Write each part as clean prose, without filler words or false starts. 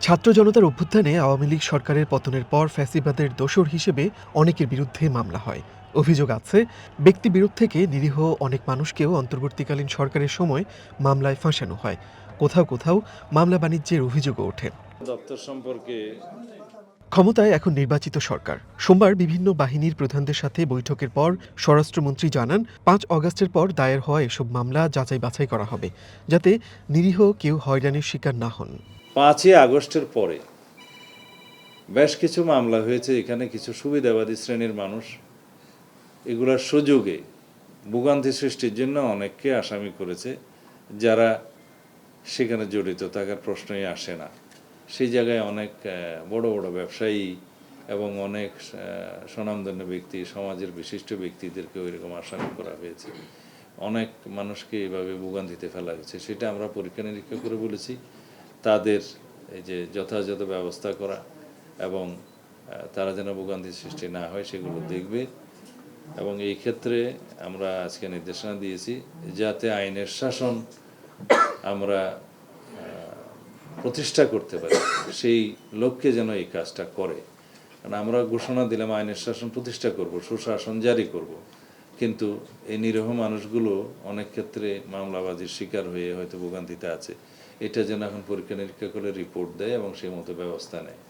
ছাত্র জনতার অভ্যুত্থানে আওয়ামী লীগ সরকারের পতনের পর ফ্যাসিবাদের দোসর হিসেবে অনেকের বিরুদ্ধে মামলা হয়। অভিযোগ আছে, ব্যক্তিবিরোধ থেকে নিরীহ অনেক মানুষকেও অন্তর্বর্তীকালীন সরকারের সময় মামলায় ফাঁসানো হয়। কোথাও কোথাও মামলা বাণিজ্যের অভিযোগও ওঠে। দপ্তর সম্পর্কে ক্ষমতায় এখন নির্বাচিত সরকার। সোমবার বিভিন্ন বাহিনীর প্রধানদের সাথে বৈঠকের পর স্বরাষ্ট্রমন্ত্রী জানান, ৫ অগাস্টের পর দায়ের হওয়া এসব মামলা যাচাই বাছাই করা হবে, যাতে নিরীহ কেউ হয়রানির শিকার না হন। ৫ই আগস্টের পরে বেশ কিছু মামলা হয়েছে। এখানে কিছু সুবিধাবাদী শ্রেণীর মানুষ এগুলোর সুযোগে ভোগান্তি সৃষ্টির জন্য অনেককে আসামি করেছে, যারা সেখানে জড়িত থাকার প্রশ্নই আসে না। সেই জায়গায় অনেক বড় বড় ব্যবসায়ী এবং অনেক স্বনামধন্য ব্যক্তি, সমাজের বিশিষ্ট ব্যক্তিদেরকেও এরকম আসামি করা হয়েছে। অনেক মানুষকে এভাবে ভোগান্তিতে ফেলা হয়েছে। সেটা আমরা পরীক্ষা নিরীক্ষা করে বলেছি তাদের এই যে যথাযথ ব্যবস্থা করা এবং তারা যেন ভোগান্তি সৃষ্টি না হয় সেগুলো দেখবে। এবং এই ক্ষেত্রে আমরা আজকে নির্দেশনা দিয়েছি যাতে আইনের শাসন আমরা প্রতিষ্ঠা করতে পারি, সেই লক্ষ্যে যেন এই কাজটা করে। কারণ আমরা ঘোষণা দিলাম আইনের শাসন প্রতিষ্ঠা করব, সুশাসন জারি করব, কিন্তু এই নিরীহ মানুষগুলো অনেক ক্ষেত্রে মামলাবাজির শিকার হয়ে হয়তো ভোগান্তিতে আছে। এটা যেন এখন পরীক্ষা নিরীক্ষা করে রিপোর্ট দেয় এবং সেই মতো ব্যবস্থা নেয়।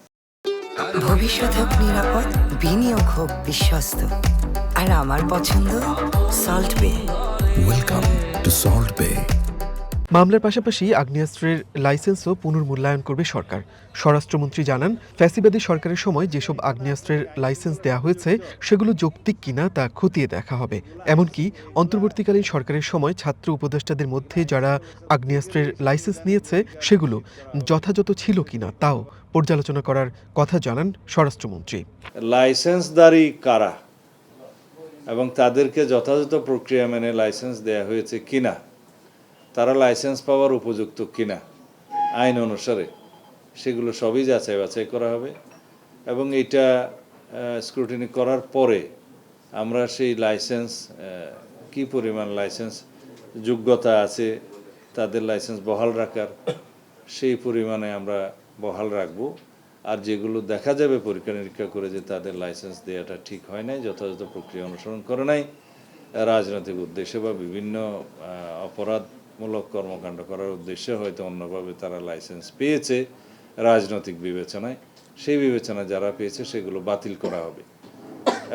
ভবিষ্যৎ হোক নিরাপদ, বিনিয়োগ হোক বিশ্বস্ত, আর আমার পছন্দ সল্ট বে। ওয়েলকাম টু সল্ট বে। মামলার পাশাপাশি আগ্নেয়াস্ত্রের লাইসেন্সও পুনর্মূল্যায়ন করবে সরকার। স্বরাষ্ট্রমন্ত্রী জানান, ফ্যাসিবাদী সরকারের সময় যেসব আগ্নেয়াস্ত্রের লাইসেন্স দেওয়া হয়েছে সেগুলো যৌক্তিক কিনা তা খতিয়ে দেখা হবে। এমনকি অন্তর্বর্তীকালীন সরকারের সময় ছাত্র উপদেষ্টাদের মধ্যে যারা আগ্নেয়াস্ত্রের লাইসেন্স নিয়েছে সেগুলো যথাযথ ছিল কিনা তাও পর্যালোচনা করার কথা জানান স্বরাষ্ট্রমন্ত্রী। লাইসেন্সদারি কারা এবং তাদেরকে যথাযথ প্রক্রিয়া মেনে লাইসেন্স দেওয়া হয়েছে কিনা, তারা লাইসেন্স পাওয়ার উপযুক্ত কিনা আইন অনুসারে, সেগুলো সবই যাচাই বাছাই করা হবে। এবং এটা স্ক্রুটিনি করার পরে আমরা সেই লাইসেন্স কি পরিমাণ লাইসেন্স যোগ্যতা আছে তাদের লাইসেন্স বহাল রাখার, সেই পরিমাণে আমরা বহাল রাখবো। আর যেগুলো দেখা যাবে পরীক্ষা নিরীক্ষা করে যে তাদের লাইসেন্স দেওয়াটা ঠিক হয় নাই, যথাযথ প্রক্রিয়া অনুসরণ করে নাই, রাজনৈতিক উদ্দেশ্যে বা বিভিন্ন অপরাধমূলক কর্মকাণ্ড করার উদ্দেশ্যে হয়তো অন্যভাবে তারা লাইসেন্স পেয়েছে রাজনৈতিক বিবেচনায়, সেই বিবেচনা যারা পেয়েছে সেগুলো বাতিল করা হবে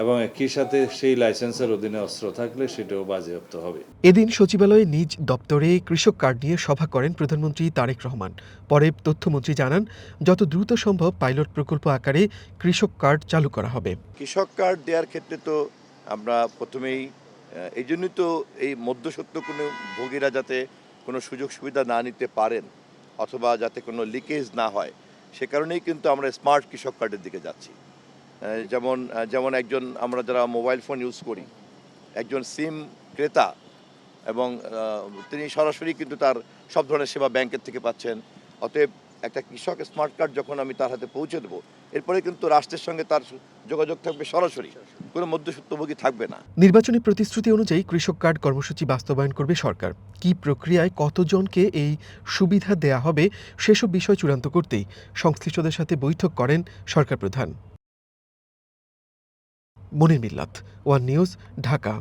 এবং একই সাথে সেই লাইসেন্সের অধীনে অস্ত্র থাকলে সেটাও বাজেয়াপ্ত হবে। এদিন সচিবালয়ে নিজ দপ্তরে কৃষক কার্ড নিয়ে সভা করেন প্রধানমন্ত্রী তারেক রহমান। পরে তথ্যমন্ত্রী জানান, যত দ্রুত সম্ভব পাইলট প্রকল্প আকারে কৃষক কার্ড চালু করা হবে। কৃষক কার্ড দেওয়ার ক্ষেত্রে তো আমরা প্রথমেই এই জন্যই তো এই মধ্যসত্ত্ব কোনো ভোগীরা যাতে কোনো সুযোগ সুবিধা না নিতে পারেন অথবা যাতে কোনো লিকেজ না হয়, সে কারণেই কিন্তু আমরা স্মার্ট কৃষক কার্ডের দিকে যাচ্ছি। যেমন একজন, আমরা যারা মোবাইল ফোন ইউজ করি, একজন সিম ক্রেতা এবং তিনি সরাসরি কিন্তু তার সব ধরনের সেবা ব্যাংকের থেকে পাচ্ছেন। অতএব একটা কৃষক স্মার্ট কার্ড যখন আমি তার হাতে পৌঁছে দেবো, এরপরে কিন্তু রাষ্ট্রের সঙ্গে তার যোগাযোগ থাকবে সরাসরি, কোনো মধ্যস্বত্বভোগী থাকবে না। নির্বাচনী প্রতিশ্রুতি অনুযায়ী কৃষক কার্ড কর্মসূচি বাস্তবায়ন করবে সরকার। কি প্রক্রিয়ায় কতজনকে এই সুবিধা দেয়া হবে সেসব বিষয় চূড়ান্ত করতেই সংশ্লিষ্টদের সাথে বৈঠক করেন সরকার প্রধান। মনির মিল্লাত, ওয়ান নিউজ, ঢাকা।